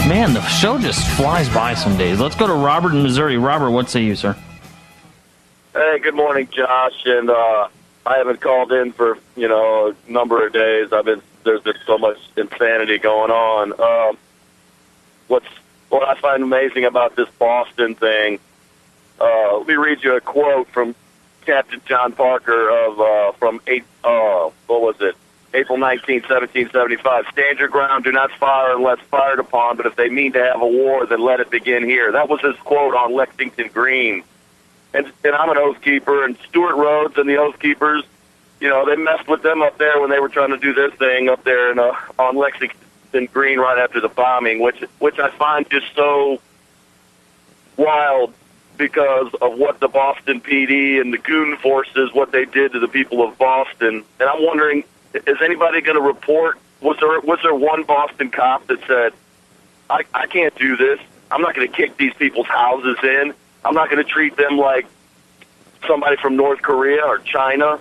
Man, the show just flies by some days. Let's go to Robert in Missouri. Robert, what say you, sir? Hey, good morning, Josh. And I haven't called in for a number of days. There's been so much insanity going on. What I find amazing about this Boston thing. Let me read you a quote from Captain John Parker from April 19, 1775. Stand your ground, do not fire unless fired upon, but if they mean to have a war, then let it begin here. That was his quote on Lexington Green. And I'm an Oath Keeper, and Stuart Rhodes and the Oath Keepers, they messed with them up there when they were trying to do their thing up there on Lexington Green right after the bombing, which I find just so wild because of what the Boston PD and the goon forces, what they did to the people of Boston. And I'm wondering, is anybody going to report? Was there one Boston cop that said, I can't do this. I'm not going to kick these people's houses in. I'm not going to treat them like somebody from North Korea or China.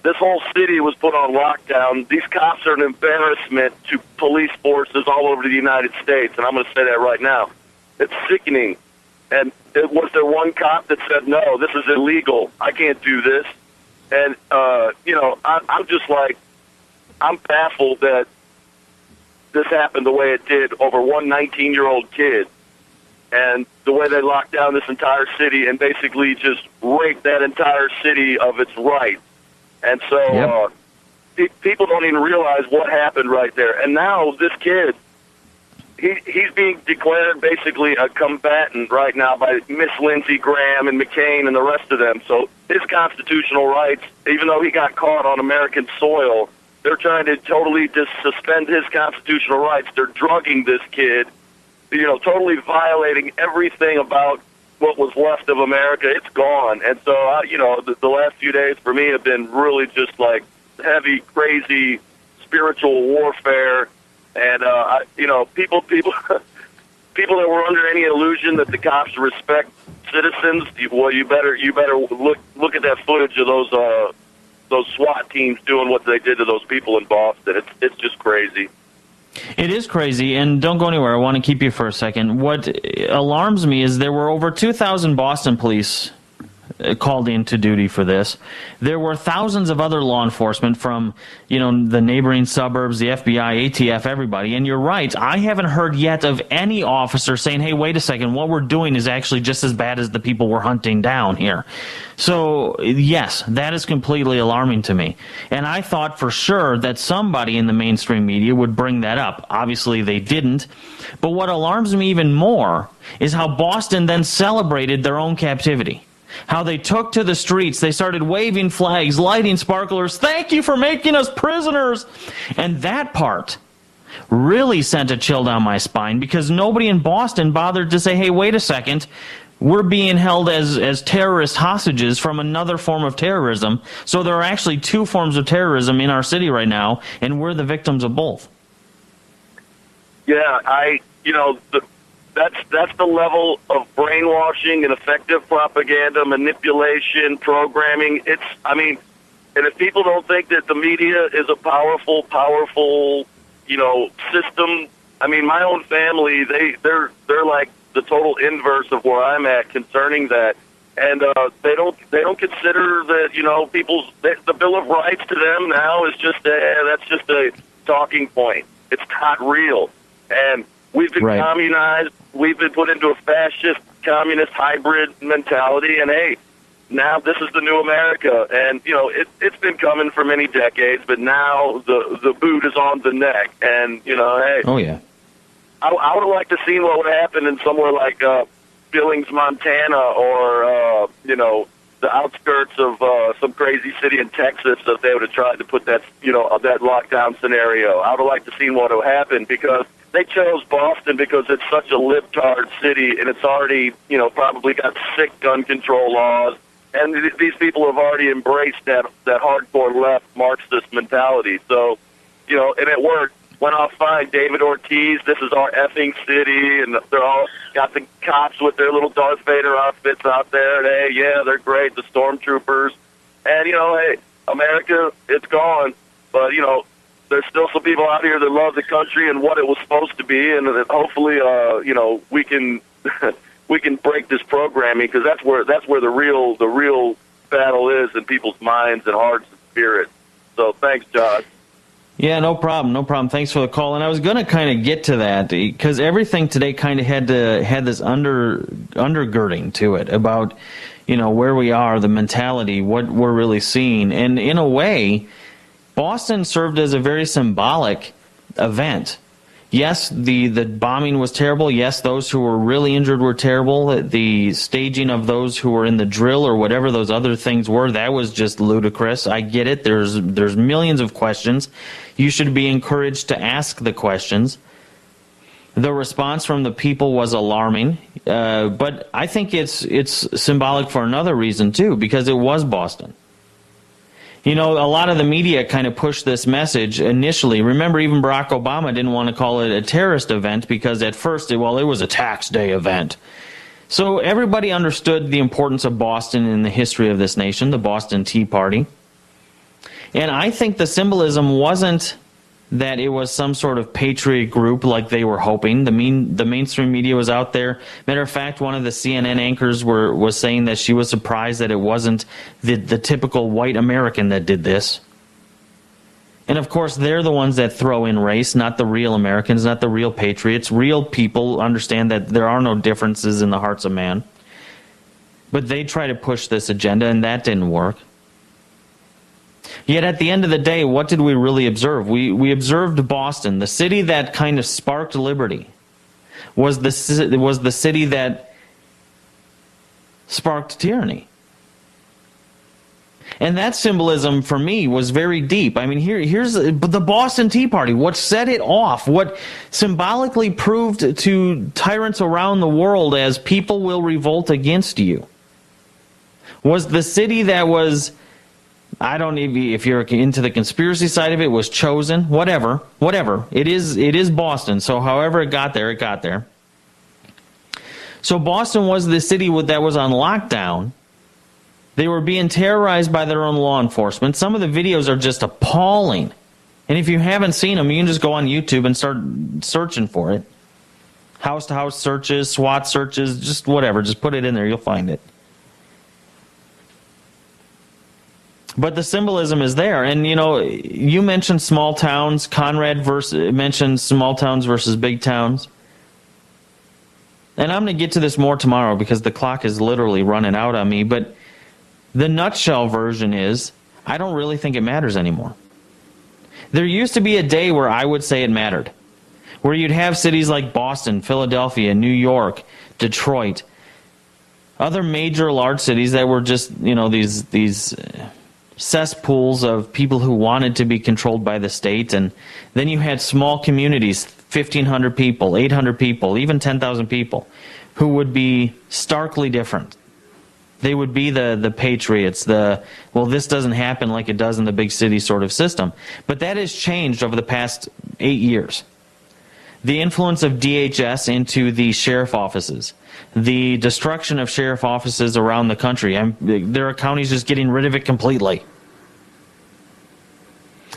This whole city was put on lockdown. These cops are an embarrassment to police forces all over the United States, and I'm going to say that right now. It's sickening. And was there one cop that said, no, this is illegal. I can't do this. And, I'm just like, I'm baffled that this happened the way it did over one 19-year-old kid. And the way they locked down this entire city and basically just raped that entire city of its rights. And so people don't even realize what happened right there. And now this kid, he's being declared basically a combatant right now by Miss Lindsey Graham and McCain and the rest of them. So his constitutional rights, even though he got caught on American soil, they're trying to totally just suspend his constitutional rights. They're drugging this kid, totally violating everything about what was left of America. It's gone. And so, the last few days for me have been really just like heavy, crazy spiritual warfare. And, people that were under any illusion that the cops respect citizens, well, you better look at that footage of those SWAT teams doing what they did to those people in Boston. It's just crazy. It is crazy, and don't go anywhere. I want to keep you for a second. What alarms me is there were over 2,000 Boston police called into duty for this. There were thousands of other law enforcement from, the neighboring suburbs, the FBI, ATF, everybody. And you're right, I haven't heard yet of any officer saying, hey, wait a second, what we're doing is actually just as bad as the people we're hunting down here. So, yes, that is completely alarming to me. And I thought for sure that somebody in the mainstream media would bring that up. Obviously, they didn't. But what alarms me even more is how Boston then celebrated their own captivity. How they took to the streets, they started waving flags, lighting sparklers, thank you for making us prisoners. And that part really sent a chill down my spine because nobody in Boston bothered to say, hey, wait a second, we're being held as terrorist hostages from another form of terrorism. So there are actually two forms of terrorism in our city right now, and we're the victims of both. Yeah, That's the level of brainwashing and effective propaganda, manipulation, programming. And if people don't think that the media is a powerful, system, my own family, they're like the total inverse of where I'm at concerning that. And they don't consider that, the Bill of Rights to them now is that's just a talking point. It's not real. And we've been communized. We've been put into a fascist, communist hybrid mentality, and hey, now this is the new America. And it's been coming for many decades, but now the boot is on the neck. And hey, oh yeah, I would have liked to see what would happen in somewhere like Billings, Montana, or the outskirts of some crazy city in Texas if they would have tried to put that that lockdown scenario. I would have liked to see what would happen because they chose Boston because it's such a libtard city, and it's already, probably got sick gun control laws, and these people have already embraced that hardcore left Marxist mentality. So, and it worked. Went off fine. David Ortiz, this is our effing city, and they're all got the cops with their little Darth Vader outfits out there, and hey, yeah, they're great, the stormtroopers. And, hey, America, it's gone. But, there's still some people out here that love the country and what it was supposed to be, and hopefully, we can we can break this programming, because that's where the real battle is in people's minds and hearts and spirits. So thanks, Josh. Yeah, no problem. Thanks for the call. And I was going to kind of get to that, because everything today kind of had this undergirding to it about, where we are, the mentality, what we're really seeing. And in a way, Boston served as a very symbolic event. Yes, the bombing was terrible. Yes, those who were really injured were terrible. The staging of those who were in the drill or whatever those other things were, that was just ludicrous. I get it. There's millions of questions. You should be encouraged to ask the questions. The response from the people was alarming, but I think it's symbolic for another reason too, because it was Boston. A lot of the media kind of pushed this message initially. Remember, even Barack Obama didn't want to call it a terrorist event, because at first, it was a tax day event. So everybody understood the importance of Boston in the history of this nation, the Boston Tea Party. And I think the symbolism wasn't that it was some sort of patriot group like they were hoping. The mainstream media was out there. Matter of fact, one of the CNN anchors was saying that she was surprised that it wasn't the typical white American that did this. And of course, they're the ones that throw in race, not the real Americans, not the real patriots. Real people understand that there are no differences in the hearts of man. But they try to push this agenda, and that didn't work. Yet at the end of the day, what did we really observe? We observed Boston, the city that kind of sparked liberty, was the city that sparked tyranny. And that symbolism for me was very deep. I mean, here's the Boston Tea Party. What set it off, what symbolically proved to tyrants around the world as people will revolt against you, was the city that was, I don't know if you're into the conspiracy side of it, was chosen, whatever. It is Boston, so however it got there, it got there. So Boston was the city that was on lockdown. They were being terrorized by their own law enforcement. Some of the videos are just appalling. And if you haven't seen them, you can just go on YouTube and start searching for it. House-to-house searches, SWAT searches, just whatever. Just put it in there, you'll find it. But the symbolism is there. And, you mentioned small towns. Conrad mentioned small towns versus big towns. And I'm going to get to this more tomorrow because the clock is literally running out on me. But the nutshell version is, I don't really think it matters anymore. There used to be a day where I would say it mattered, where you'd have cities like Boston, Philadelphia, New York, Detroit, other major large cities that were just, these cesspools of people who wanted to be controlled by the state. And then you had small communities, 1,500 people, 800 people, even 10,000 people, who would be starkly different. They would be the patriots, this doesn't happen like it does in the big city sort of system. But that has changed over the past 8 years. The influence of DHS into the sheriff offices, the destruction of sheriff offices around the country. There are counties just getting rid of it completely.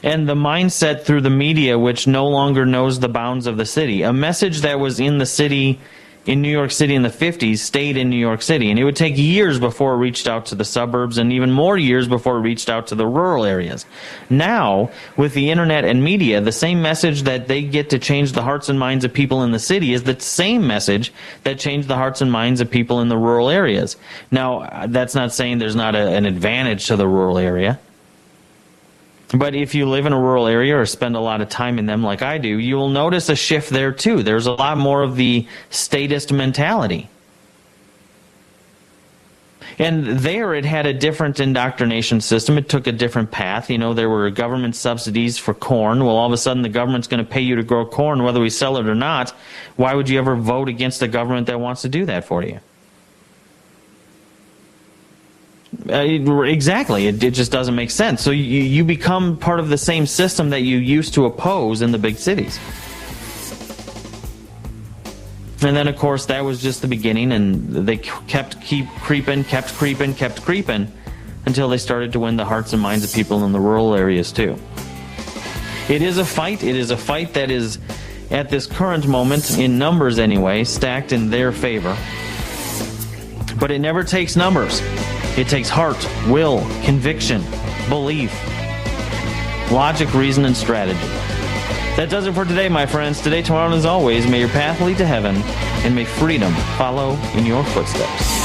And the mindset through the media, which no longer knows the bounds of the city. A message that was in the city, in New York City in the 50s, stayed in New York City. And it would take years before it reached out to the suburbs, and even more years before it reached out to the rural areas. Now, with the internet and media, the same message that they get to change the hearts and minds of people in the city is the same message that changed the hearts and minds of people in the rural areas. Now, that's not saying there's not an advantage to the rural area. But if you live in a rural area or spend a lot of time in them like I do, you will notice a shift there too. There's a lot more of the statist mentality. And there it had a different indoctrination system. It took a different path. There were government subsidies for corn. Well, all of a sudden the government's going to pay you to grow corn whether we sell it or not. Why would you ever vote against a government that wants to do that for you? Exactly. It just doesn't make sense. So you become part of the same system that you used to oppose in the big cities. And then, of course, that was just the beginning, and they kept creeping until they started to win the hearts and minds of people in the rural areas, too. It is a fight. It is a fight that is, at this current moment, in numbers anyway, stacked in their favor. But it never takes numbers. It takes heart, will, conviction, belief, logic, reason, and strategy. That does it for today, my friends. Today, tomorrow, and as always, may your path lead to heaven, and may freedom follow in your footsteps.